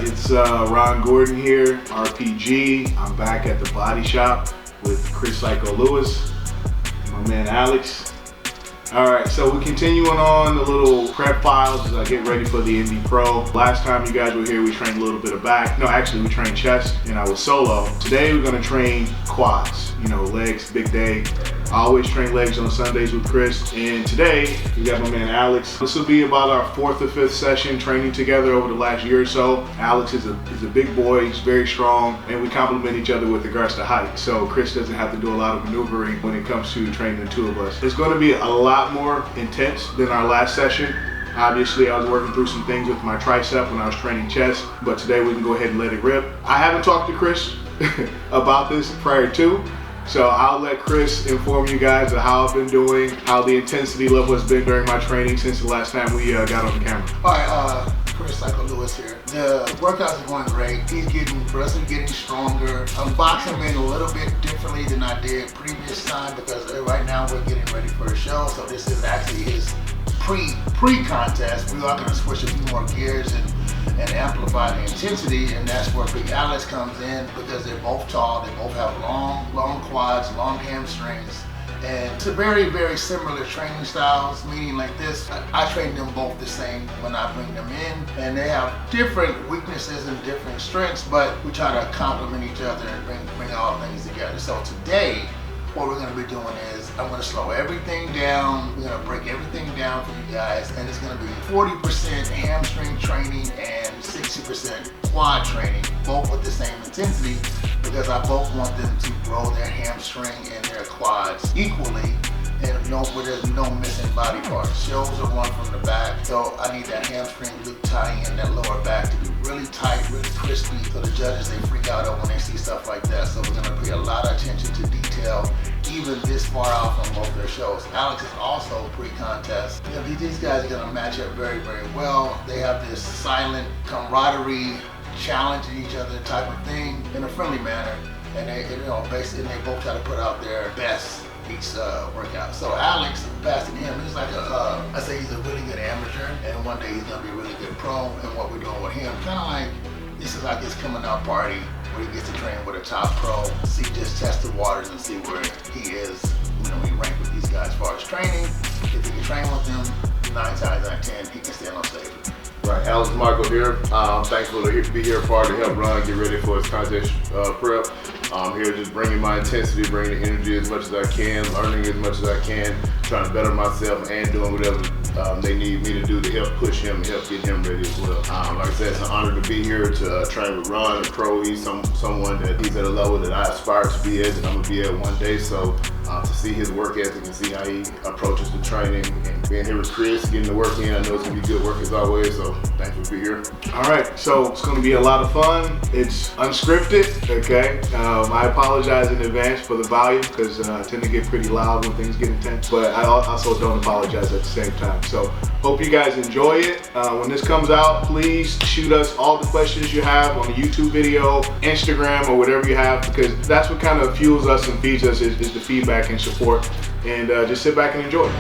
It's Ron Gordon here, RPG. I'm back at the Body Shop with Chris Psycho Lewis and my man Alex. Alright, so we're continuing on the little prep files as I get ready for the Indy Pro. Last time you guys were here, we trained a little bit of back. No, actually we trained chest and I was solo. Today we're gonna train quads, you know, legs, big day. I always train legs on Sundays with Chris, and today we got my man Alex. This will be about our 4th or 5th session training together over the last year or so. Alex is a big boy, he's very strong, and we complement each other with regards to height. So Chris doesn't have to do a lot of maneuvering when it comes to training the two of us. It's going to be a lot more intense than our last session. Obviously, I was working through some things with my tricep when I was training chest, but today we can go ahead and let it rip. I haven't talked to Chris about this prior to, so I'll let Chris inform you guys of how I've been doing, how the intensity level has been during my training since the last time we got on the camera. All right, Chris Psycho Lewis here. The workouts are going great. He's progressively getting stronger. I'm boxing in a little bit differently than I did previous time because right now we're getting ready for a show. So this is actually his pre-contest. We are going to switch a few more gears and amplify the intensity, and that's where Big Alex comes in because they're both tall, they both have long quads, long hamstrings, and it's a very, very similar training styles, meaning like this, I train them both the same when I bring them in, and they have different weaknesses and different strengths, but we try to complement each other and bring all things together. So today, what we're going to be doing is I'm going to slow everything down. We're going to break everything down for you guys, and it's going to be 40% hamstring training and 60% quad training, both with the same intensity, because I both want them to grow their hamstring and their quads equally, and where there's no missing body parts. Shows are run from the back, so I need that hamstring glute tie-in, that lower back to be really tight, really crispy, so the judges, they freak out when they see stuff like that. So we're going to pay a lot of attention to detail, even this far out from both their shows. Alex is also pre-contest. You know, these guys are going to match up very, very well. They have this silent camaraderie, challenging each other type of thing in a friendly manner, and they, you know, basically they both try to put out their best each workout. So Alex, passing him, he's like I say he's a really good amateur, and one day he's gonna be a really good pro. And what we're doing with him, kind of like, this is like his coming out party where he gets to train with a top pro, just test the waters and see where he is, you know, he rank with these guys as far as training. If he can train with them, 9 times out of 10, he can stand on stage. Right, Alex Marco here. Thankful to be here part to help Ron get ready for his contest prep. I'm here just bringing my intensity, bringing the energy as much as I can, learning as much as I can, trying to better myself and doing whatever they need me to do to help push him and help get him ready as well. Like I said, it's an honor to be here to train with Ron, a pro. He's someone that he's at a level that I aspire to be at, and I'm gonna be at one day. So to see his work ethic and see how he approaches the training, and being here with Chris, getting the work in, I know it's gonna be good work as always. So thankful to be here. All right, so it's going to be a lot of fun. It's unscripted, okay? I apologize in advance for the volume because I tend to get pretty loud when things get intense, but I also don't apologize at the same time. So hope you guys enjoy it. When this comes out, please shoot us all the questions you have on the YouTube video, Instagram, or whatever you have, because that's what kind of fuels us and feeds us is the feedback and support. And just sit back and enjoy.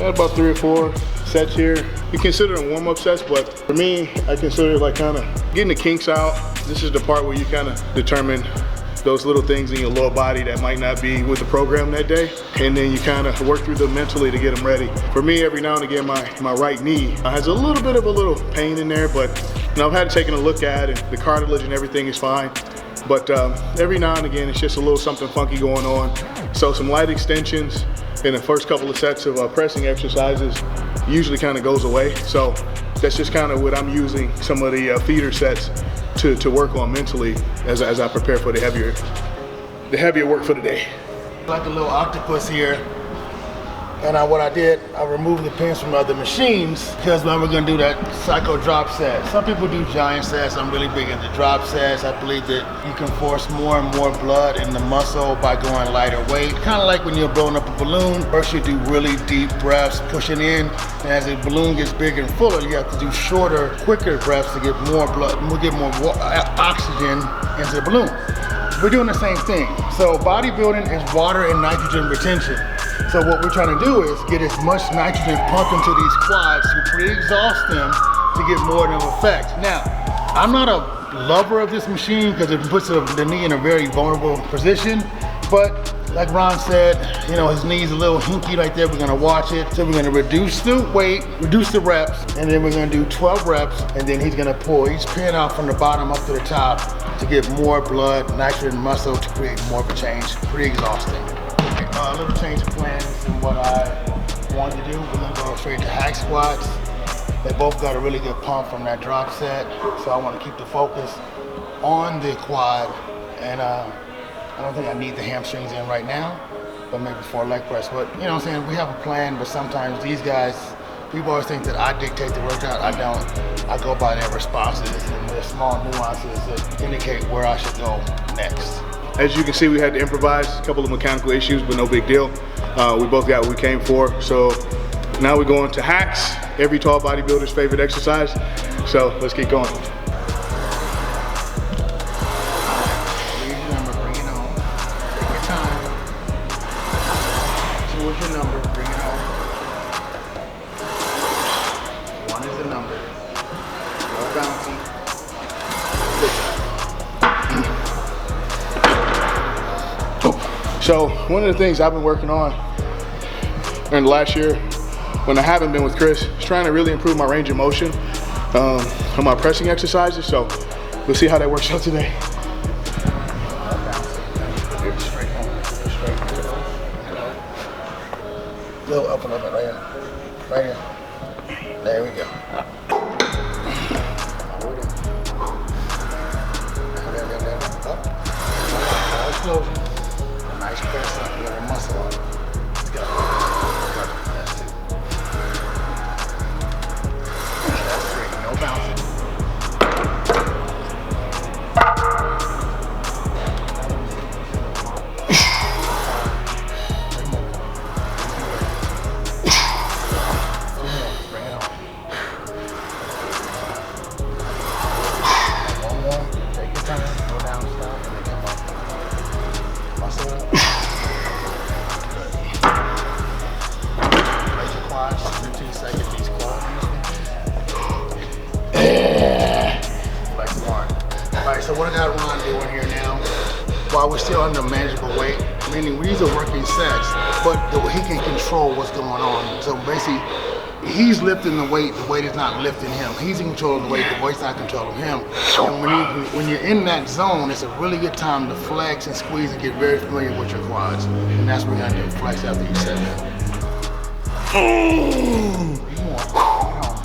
About 3 or 4 sets here. We consider them warm-up sets, but for me, I consider it like kind of getting the kinks out. This is the part where you kind of determine those little things in your lower body that might not be with the program that day, and then you kind of work through them mentally to get them ready. For me, every now and again, my right knee has a little bit of a little pain in there, but you know, I've had to take a look at it, and the cartilage and everything is fine. But every now and again, it's just a little something funky going on. So some light extensions in the first couple of sets of pressing exercises usually kind of goes away. So that's just kind of what I'm using some of the feeder sets to work on mentally as I prepare for the heavier work for the day. Like a little octopus here. And what I did, I removed the pins from other machines because now we're gonna do that psycho drop set. Some people do giant sets. I'm really big into drop sets. I believe that you can force more and more blood in the muscle by going lighter weight. Kind of like when you're blowing up a balloon. First you do really deep breaths, pushing in, and as the balloon gets bigger and fuller, you have to do shorter, quicker breaths to get more blood, get more oxygen into the balloon. We're doing the same thing. So bodybuilding is water and nitrogen retention. So what we're trying to do is get as much nitrogen pumped into these quads to pre-exhaust them to get more of an effect. Now, I'm not a lover of this machine because it puts the knee in a very vulnerable position, but like Ron said, you know, his knee's a little hinky right there. We're gonna watch it. So we're gonna reduce the weight, reduce the reps, and then we're gonna do 12 reps, and then he's gonna pull each pin out from the bottom up to the top to get more blood, nitrogen, muscle to create more of a change, pre-exhausting. A little change of plans in what I wanted to do. We're gonna go straight to hack squats. They both got a really good pump from that drop set, so I want to keep the focus on the quad. And I don't think I need the hamstrings in right now, but maybe for a leg press. But you know what I'm saying? We have a plan, but sometimes these guys, people always think that I dictate the workout. I don't. I go by their responses and the small nuances that indicate where I should go next. As you can see, we had to improvise, a couple of mechanical issues, but no big deal. We both got what we came for. So now we're going to hacks, every tall bodybuilder's favorite exercise. So let's get going. Read your number, bring it on. Take your time. 2 is your number, bring it on. 1 is the number. No bouncy. So one of the things I've been working on during the last year when I haven't been with Chris is trying to really improve my range of motion on my pressing exercises. So we'll see how that works out today. A little up a little bit right here. Right here. There we go. Up. Explosion. Nice press up, you got a muscle on it. Let's go. That's 2. That's 3, no bouncing. Bring it on. One more, take your time, go down, stop, and then come up. Muscle up. Raise your quads, 15 seconds, these quads. Flex hard. Alright, so what I got Ron doing here now, while we're still under manageable weight, meaning these are working sets, but he can control what's going on. So basically, he's lifting the weight is not lifting him. He's in control of the weight, the weight's not controlling him. And when you're in that zone, it's a really good time to flex and squeeze and get very familiar with your quads. And that's what we're gonna do, flex after you set that.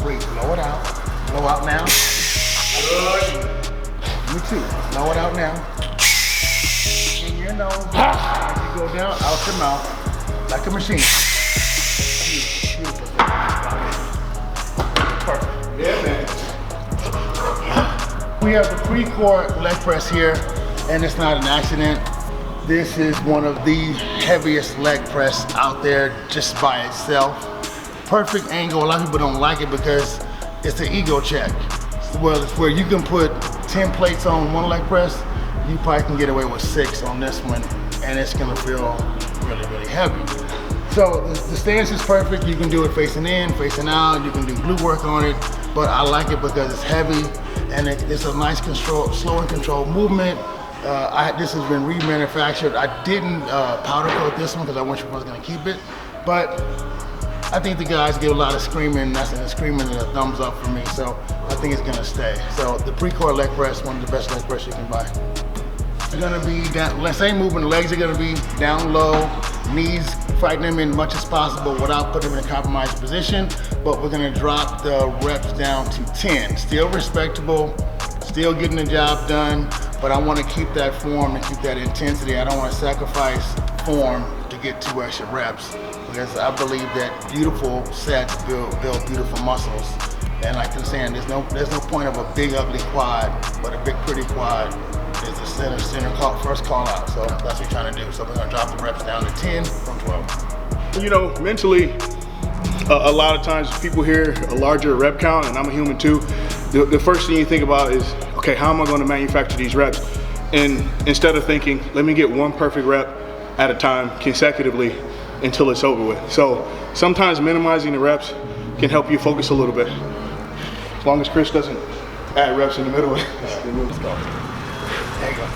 Breathe, blow it out. Blow out now. Me too, blow it out now. In your nose, as you go down, out your mouth, like a machine. Beautiful. Perfect. Yeah, man. We have the pre-core leg press here, and it's not an accident. This is one of the heaviest leg press out there just by itself. Perfect angle. A lot of people don't like it because it's an ego check. Well, it's where you can put 10 plates on one leg press, you probably can get away with 6 on this one, and it's gonna feel really, really heavy. So the stance is perfect. You can do it facing in, facing out. You can do glute work on it, but I like it because it's heavy and it's a nice slow and controlled movement. This has been remanufactured. I didn't powder coat this one because I wasn't gonna keep it, but I think the guys give a lot of screaming. That's a screaming and a thumbs up for me. So I think it's gonna stay. So the pre-core leg press, one of the best leg press you can buy. It's gonna be down, same movement. The legs are gonna be down low, knees fighting them in much as possible without putting them in a compromised position. But we're gonna drop the reps down to 10. Still respectable, still getting the job done, but I wanna keep that form and keep that intensity. I don't wanna sacrifice form to get 2 extra reps. because I believe that beautiful sets build beautiful muscles. And like I'm saying, there's no point of a big ugly quad, but a big pretty quad is the first call out. So that's what we're trying to do. So we're gonna drop the reps down to 10 from 12. You know, mentally, a lot of times people hear a larger rep count, and I'm a human too. The first thing you think about is, okay, how am I gonna manufacture these reps? And instead of thinking, let me get one perfect rep at a time consecutively until it's over with. So sometimes minimizing the reps can help you focus a little bit. As long as Chris doesn't add reps in the middle. Let's go. There you go.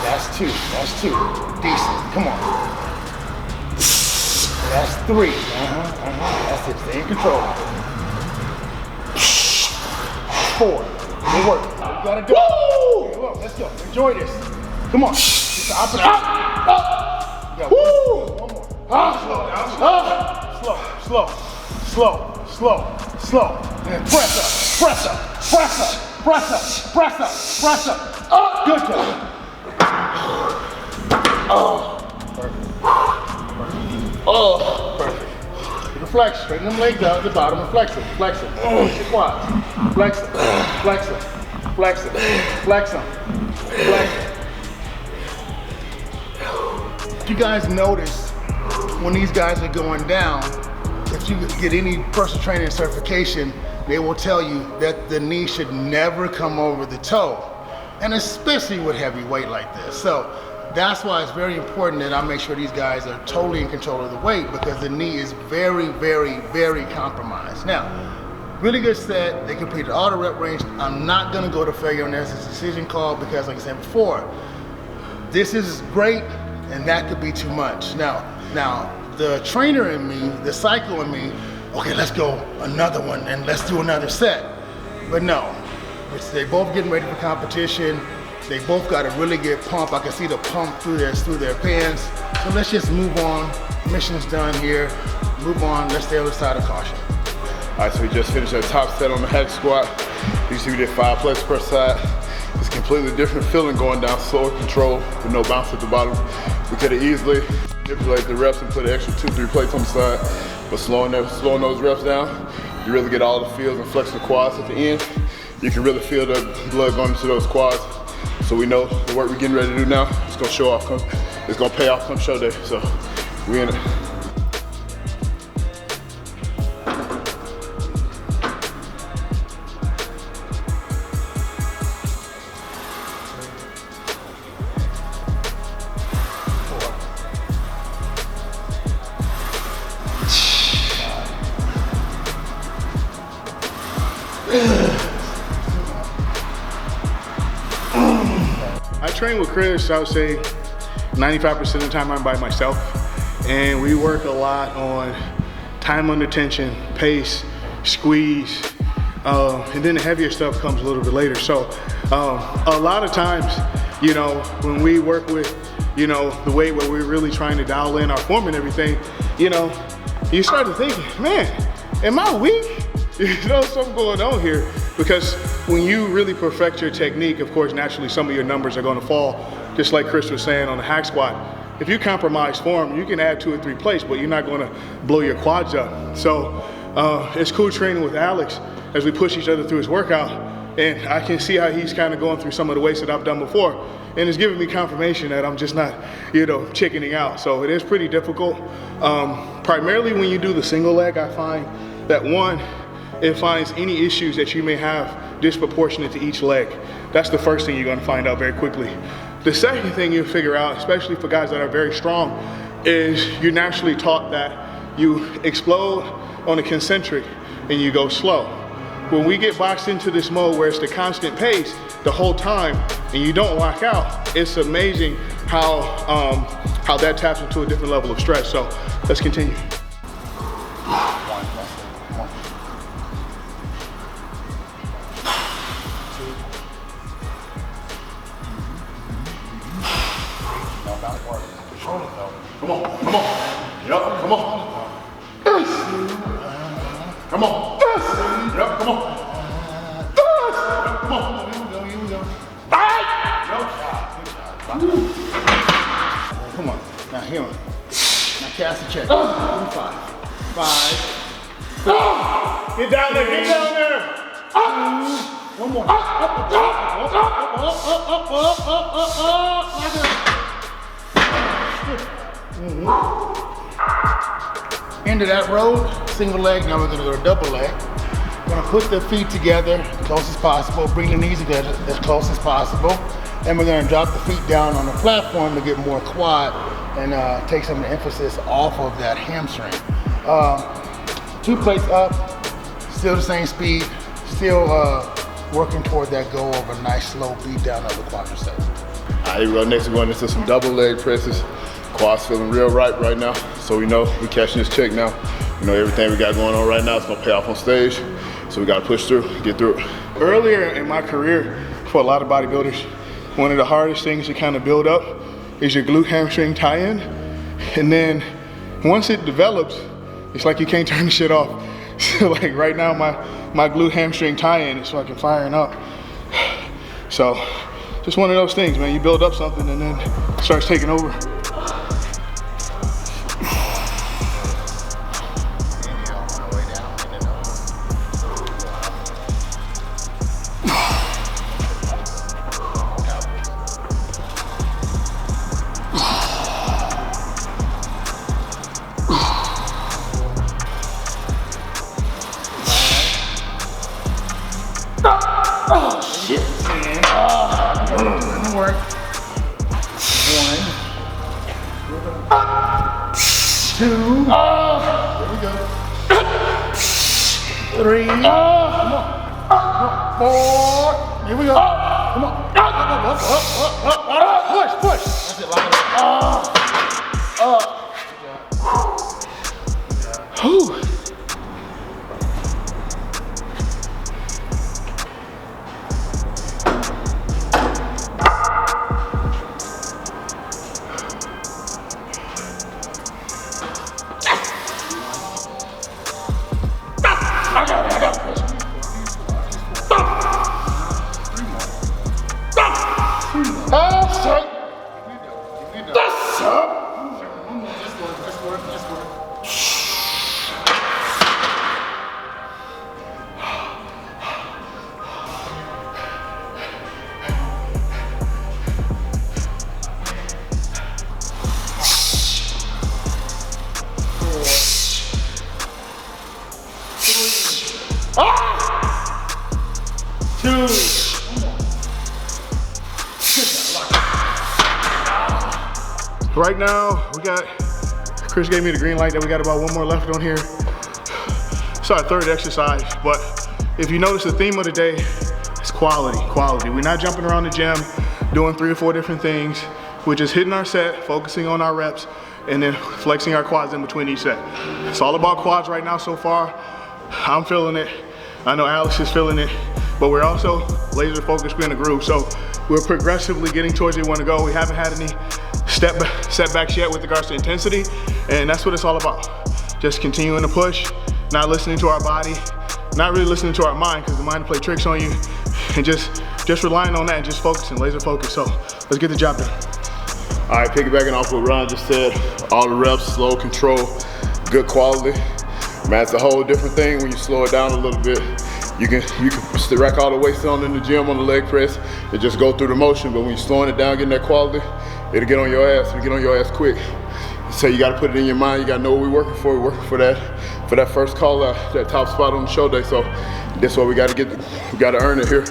That's 2. That's 2. Decent. Come on. That's 3. That's it. Stay in control. 4. Good work. You gotta do it. Woo! Let's go. Enjoy this. Come on. It's the opposite. Woo! One more. Slow. And press up. Good job. Perfect. Flex, straighten them legs out at the bottom and flex them. Push your quads. Flex them. If you guys notice, when these guys are going down, if you get any personal training certification, they will tell you that the knee should never come over the toe, and especially with heavy weight like this. So that's why it's very important that I make sure these guys are totally in control of the weight, because the knee is very, very, very compromised. Now, really good set. They completed all the rep range. I'm not gonna go to failure on this. It's a decision call because, like I said before, this is great and that could be too much. Now, the trainer in me, the psycho in me, okay, let's go another one and let's do another set. But no, they both getting ready for competition. They both got a really good pump. I can see the pump through their pants. So let's just move on. Mission's done here. Move on. Let's stay on the side of caution. All right, so we just finished our top set on the hack squat. You see we did 5 plates per side. It's a completely different feeling going down, slower control with no bounce at the bottom. We could have easily manipulated the reps and put an extra 2-3 plates on the side, but slowing those reps down, you really get all the feels and flex the quads at the end. You can really feel the blood going into those quads. So we know the work we're getting ready to do now, it's gonna show off, it's gonna pay off come show day. So we in it. I train with Chris, I would say 95% of the time I'm by myself, and we work a lot on time under tension, pace, squeeze, and then the heavier stuff comes a little bit later. So a lot of times, you know, when we work with, you know, the weight where we're really trying to dial in our form and everything, you know, you start to think, man, am I weak? You know, something going on here. Because when you really perfect your technique, of course, naturally some of your numbers are going to fall. Just like Chris was saying on the hack squat, if you compromise form, you can add 2 or 3 plates, but you're not going to blow your quads up. So it's cool training with Alex as we push each other through his workout, and I can see how he's kind of going through some of the weights that I've done before, and it's giving me confirmation that I'm just not, you know, chickening out. So it is pretty difficult. Primarily when you do the single leg, I find that it finds any issues that you may have disproportionate to each leg. That's the first thing you're gonna find out very quickly. The second thing you figure out, especially for guys that are very strong, is you're naturally taught that you explode on a concentric and you go slow. When we get boxed into this mode where it's the constant pace the whole time and you don't lock out, it's amazing how that taps into a different level of stress. So let's continue. Come on. Yup, come on. Come on. Yup, come on. Come on. Here we go. Come on. Now here. Now Cast the check. 5. 5. 4. Get down there, get down there. One more. End of that row, single leg. Now we're gonna go to double leg. We're gonna put the feet together as close as possible, bring the knees together as close as possible, and we're gonna drop the feet down on the platform to get more quad and take some of the emphasis off of that hamstring. 2 plates up, still the same speed, still working toward that goal of a nice slow beat down of the quadricep. All right, here we go. Next we're going into some double leg presses. Quad's feeling real right now, so we know we're cashing this check now. You know, everything we got going on right now is gonna pay off on stage, so we gotta push through, get through it. Earlier in my career, for a lot of bodybuilders, one of the hardest things to kind of build up is your glute hamstring tie-in. And then once it develops, it's like you can't turn the shit off. So like right now, my glute hamstring tie-in is fucking firing up. So just one of those things, man. You build up something and then it starts taking over. Oh shit, man. Doesn't work. 1. 2. There we go. 3. Come on. 4. Here we go. Come on. Push, push. That's it, line it. Whew. Right now, Chris gave me the green light that we got about 1 more left on here. It's our 3rd exercise, but if you notice the theme of the day is quality. We're not jumping around the gym, doing 3 or 4 different things. We're just hitting our set, focusing on our reps, and then flexing our quads in between each set. It's all about quads right now so far. I'm feeling it. I know Alex is feeling it, but we're also laser focused, we're in a groove. So we're progressively getting towards where we want to go. We haven't had any setbacks yet with regards to intensity, and that's what it's all about. Just continuing to push, not listening to our body, not really listening to our mind, because the mind will play tricks on you, and just relying on that and just focusing, laser focus. So let's get the job done. All right, piggybacking off what Ron just said, all the reps, slow, control, good quality. Man, it's a whole different thing when you slow it down a little bit. You can rack all the weights on in the gym on the leg press and just go through the motion, but when you're slowing it down, getting that quality, it'll get on your ass, it'll get on your ass quick. So you gotta put it in your mind, you gotta know what we're working for. We're working for that first call out, that top spot on the show day. So that's what we gotta earn it here.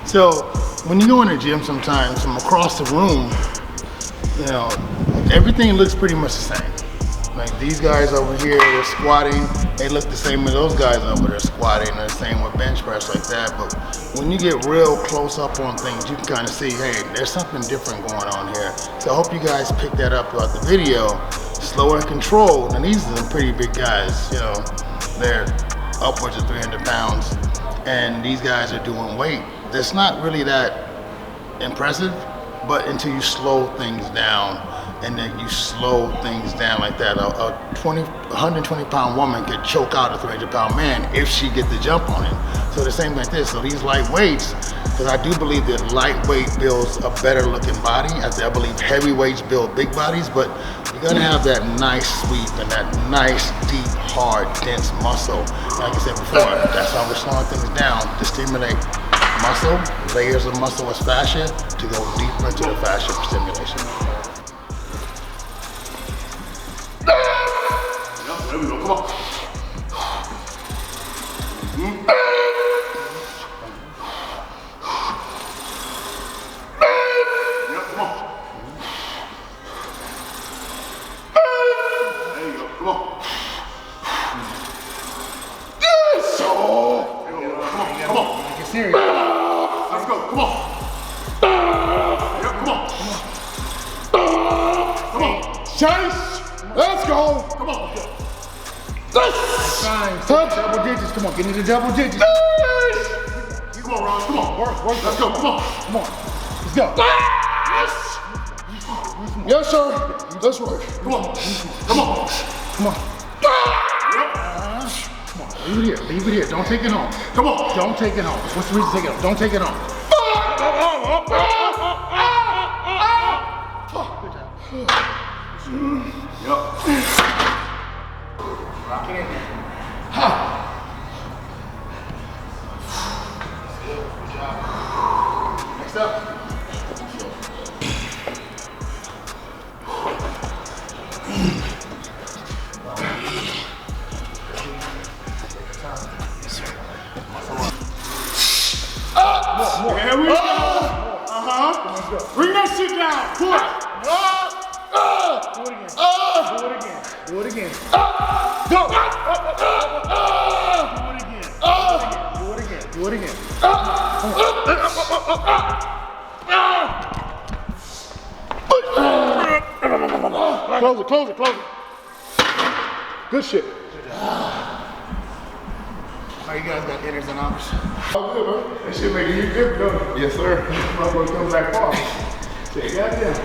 So when you go in the gym sometimes from across the room, you know, everything looks pretty much the same. Like these guys over here, they're squatting, they look the same as those guys over there squatting, and the same with bench press like that. But when you get real close up on things, you can kind of see, hey, there's something different going on here. So I hope you guys pick that up throughout the video. Slow and controlled, and these are some pretty big guys, you know, they're upwards of 300 pounds, and these guys are doing weight that's not really that impressive, but until you slow things down and then you slow things down like that. A 120-pound woman could choke out a 300-pound man if she gets the jump on him. So the same like this. So these light weights, because I do believe that lightweight builds a better looking body. I believe heavyweights build big bodies, but you gotta have that nice sweep and that nice, deep, hard, dense muscle. Like I said before, that's why we're slowing things down to stimulate muscle, layers of muscle as fascia, to go deeper into the fascia for stimulation. There we go, come on. Let's go, come on. Come on. Come on. Chase, let's go. Come on. Fine, double digits, come on, get into double digits. Come on, Ron, come on. Work, let's go, come on. Come on, let's go. Yes, sir. Let's work. Come on. Come on. Come on. Leave it here, don't take it home. Come on. Don't take it home. What's the reason to take it home? Don't take it home. Yep. Rock it in there. Good job. Next up. Here we go. Bring that shit down. Push. Do it again. Go. Do it again. Close it. Good shit. Oh, you guys got inners and outs? Oh, good, bro. That shit making you good, don't it? Yes, sir. My boy comes back far. Say, goddamn.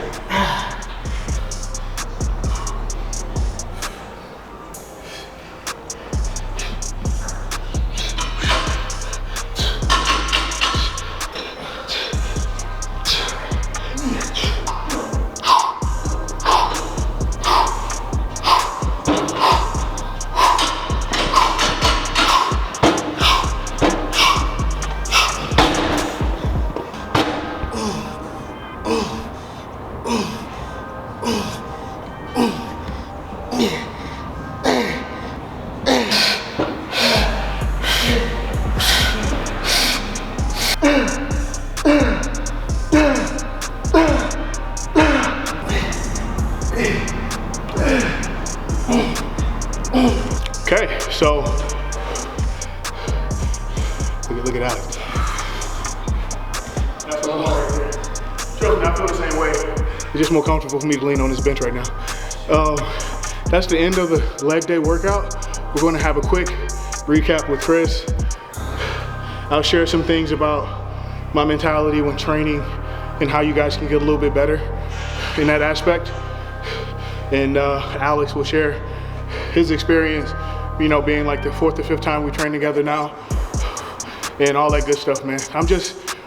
Okay, so look at Alex. That's what I'm right there. Trust me, I feel the same way. It's just more comfortable for me to lean on this bench right now. That's the end of the leg day workout. We're going to have a quick recap with Chris. I'll share some things about my mentality when training and how you guys can get a little bit better in that aspect. And Alex will share his experience, you know, being like the 4th or 5th time we train together now and all that good stuff, man.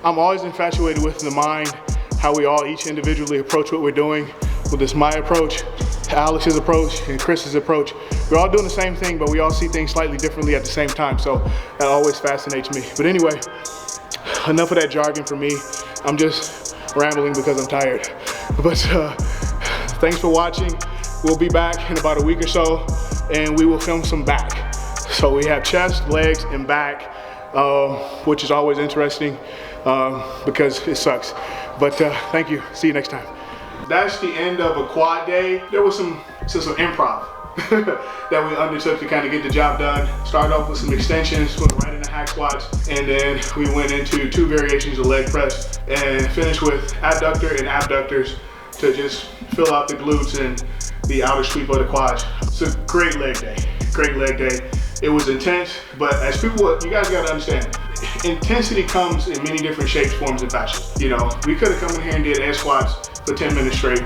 I'm always infatuated with the mind, how we all each individually approach what we're doing. With this my approach, Alex's approach, and Chris's approach. We're all doing the same thing, but we all see things slightly differently at the same time. So that always fascinates me. But anyway, enough of that jargon for me. I'm just rambling because I'm tired. But thanks for watching. We'll be back in about a week or so, and we will film some back. So we have chest, legs, and back, which is always interesting because it sucks. But thank you. See you next time. That's the end of a quad day. There was some improv that we undertook to kind of get the job done. Started off with some extensions, went right into hack squats, and then we went into 2 variations of leg press and finished with adductor and abductors to just fill out the glutes and the outer sweep of the quads. It's a great leg day, great leg day. It was intense, but as people, you guys gotta understand, intensity comes in many different shapes, forms, and fashions. You know, we could have come in here and did air squats for 10 minutes straight,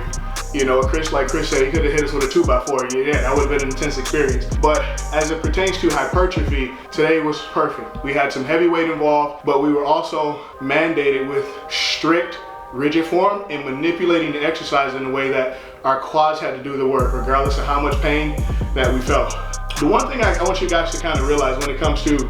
You know, like Chris said, he could have hit us with a 2x4. Yeah, that would have been an intense experience. But as it pertains to hypertrophy, today was perfect. We had some heavy weight involved, but we were also mandated with strict, rigid form and manipulating the exercise in a way that our quads had to do the work, regardless of how much pain that we felt. The one thing I want you guys to kind of realize when it comes to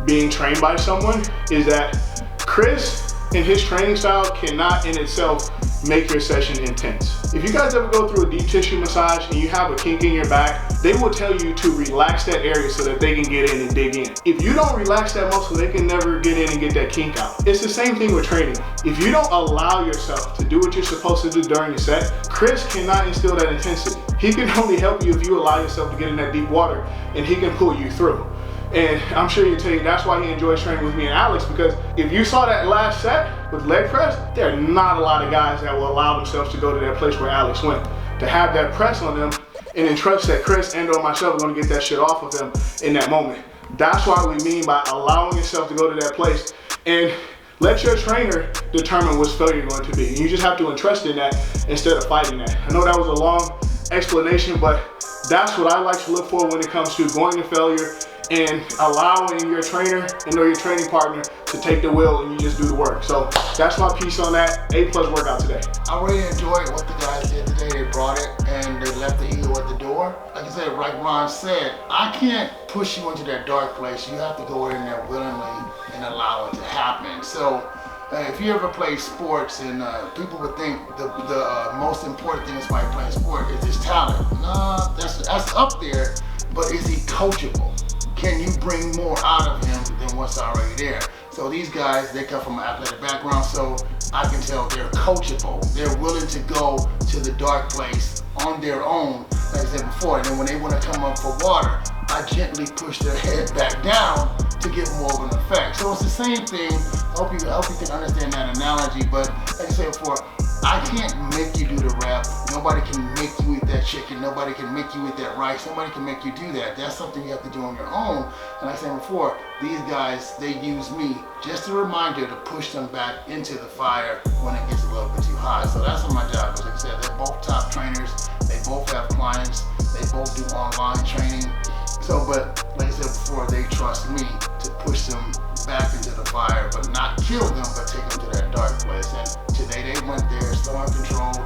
being trained by someone is that Chris and his training style cannot in itself make your session intense. If you guys ever go through a deep tissue massage and you have a kink in your back, they will tell you to relax that area so that they can get in and dig in. If you don't relax that muscle, they can never get in and get that kink out. It's the same thing with training. If you don't allow yourself to do what you're supposed to do during the set, Chris cannot instill that intensity. He can only help you if you allow yourself to get in that deep water, and he can pull you through. And I'm sure he'll tell you that's why he enjoys training with me and Alex, because if you saw that last set with leg press, there are not a lot of guys that will allow themselves to go to that place where Alex went. To have that press on them and entrust that Chris and or myself are gonna get that shit off of them in that moment. That's why we mean by allowing yourself to go to that place and let your trainer determine what's failure going to be. And you just have to entrust in that instead of fighting that. I know that was a long explanation, but that's what I like to look for when it comes to going to failure and allowing your trainer and or your training partner to take the wheel and you just do the work. So that's my piece on that. A+ workout today. I really enjoyed what the guys did today. They brought it and they left the ego at the door. Like I said, like Ron said, I can't push you into that dark place. You have to go in there willingly and allow it to happen. So if you ever play sports and people would think the most important thing is somebody playing sport is his talent. No, that's up there, but is he coachable? Can you bring more out of him than what's already there? So these guys, they come from an athletic background, so I can tell they're coachable. They're willing to go to the dark place on their own, like I said before. And then when they want to come up for water, I gently push their head back down to get more of an effect. So it's the same thing. I hope you can understand that analogy. But like I said before, I can't make you do the rep. Nobody can make you eat that chicken. Nobody can make you eat that rice. Nobody can make you do that. That's something you have to do on your own. And like I said before, these guys, they use me just a reminder to push them back into the fire when it gets a little bit too hot. So that's what my job is. Like I said, they're both top trainers. They both have clients. They both do online training. So, but like I said before, they trust me to push them back into the fire, but not kill them, but take them to that dark place. And today they went there, still uncontrolled.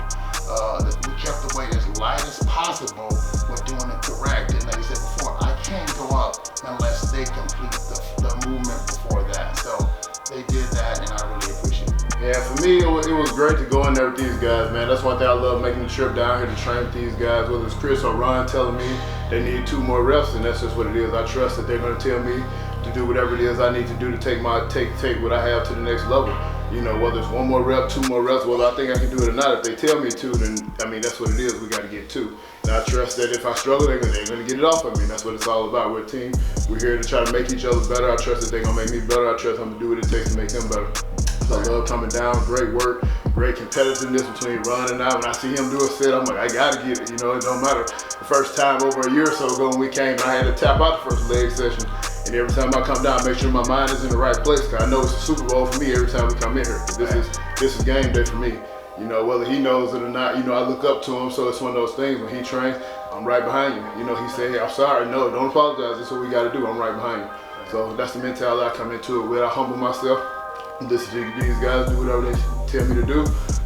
We kept the weight as light as possible. We're doing it correct. And like I said before, I can't go up unless they complete the movement before that. So they did that, and I really appreciate it. Yeah, for me, it was great to go in there with these guys, man. That's one thing I love, making the trip down here to train with these guys, whether it's Chris or Ron telling me they need 2 more reps, and that's just what it is. I trust that they're going to tell me to do whatever it is I need to do to take what I have to the next level. You know, whether it's 1 more rep, 2 more reps, whether I think I can do it or not. If they tell me to, then, I mean, that's what it is. We got to get to. And I trust that if I struggle, they're going to get it off of me. That's what it's all about. We're a team. We're here to try to make each other better. I trust that they're going to make me better. I trust them to do what it takes to make them better. So I love coming down. Great work. Great competitiveness between Ron and I. When I see him do a set, I'm like, I got to get it. You know, it don't matter. The first time over a year or so ago when we came, I had to tap out the first leg session. And every time I come down, make sure my mind is in the right place, because I know it's a Super Bowl for me every time we come in here. This is game day for me. You know, whether he knows it or not, you know, I look up to him, so it's one of those things. When he trains, I'm right behind you. You know, he said, hey, I'm sorry, no, don't apologize, that's what we got to do, I'm right behind you. So that's the mentality I come into it with. I humble myself, listen to these guys, do whatever they tell me to do,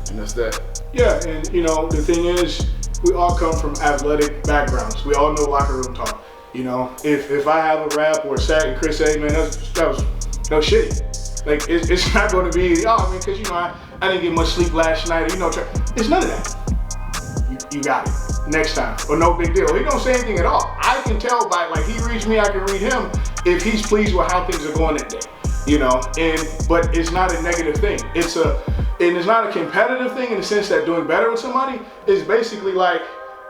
and that's that. Yeah, and you know, the thing is, we all come from athletic backgrounds. We all know locker room talk. You know, if I have a rap or a set and Chris say, man, that was shitty. Like, it's not going to be, oh, man, because, you know, I didn't get much sleep last night. You know, it's none of that. You got it. Next time. Or no big deal. He don't say anything at all. I can tell by, like, he reads me, I can read him if he's pleased with how things are going that day. You know, but it's not a negative thing. It's not a competitive thing in the sense that doing better with somebody is basically like,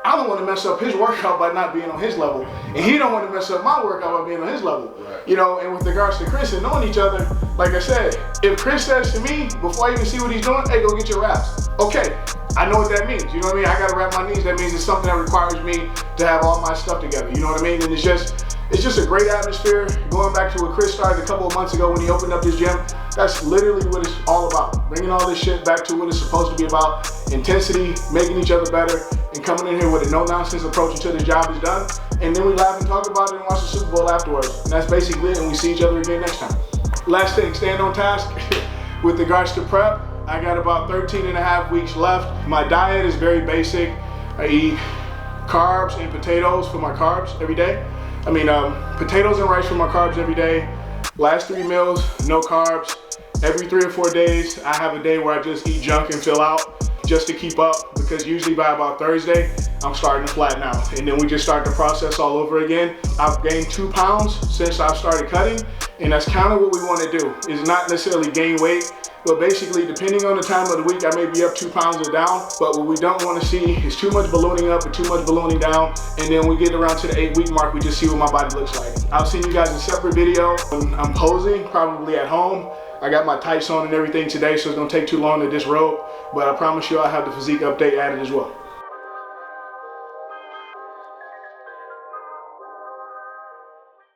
I don't want to mess up his workout by not being on his level, and he don't want to mess up my workout by being on his level. Right. You know, and with regards to Chris and knowing each other, like I said, if Chris says to me, before I even see what he's doing, hey, go get your wraps. Okay, I know what that means. You know what I mean? I got to wrap my knees. That means it's something that requires me to have all my stuff together. You know what I mean? And it's just, it's just a great atmosphere. Going back to what Chris started a couple of months ago when he opened up this gym, that's literally what it's all about. Bringing all this shit back to what it's supposed to be about. Intensity, making each other better, and coming in here with a no-nonsense approach until the job is done. And then we laugh and talk about it and watch the Super Bowl afterwards. And that's basically it, and we see each other again next time. Last thing, staying on task. With regards to prep, I got about 13 and a half weeks left. My diet is very basic. I eat carbs and potatoes for my carbs every day. Potatoes and rice for my carbs every day. Last 3 meals, no carbs. Every 3 or 4 days, I have a day where I just eat junk and fill out just to keep up, because usually by about Thursday, I'm starting to flatten out. And then we just start the process all over again. I've gained 2 pounds since I've started cutting, and that's kind of what we want to do, is not necessarily gain weight, but basically, depending on the time of the week, I may be up 2 pounds or down. But what we don't want to see is too much ballooning up or too much ballooning down. And then we get around to the 8-week mark, we just see what my body looks like. I'll send you guys a separate video. I'm posing, probably at home. I got my tights on and everything today, so it's gonna take too long to disrobe. But I promise you I'll have the physique update added as well.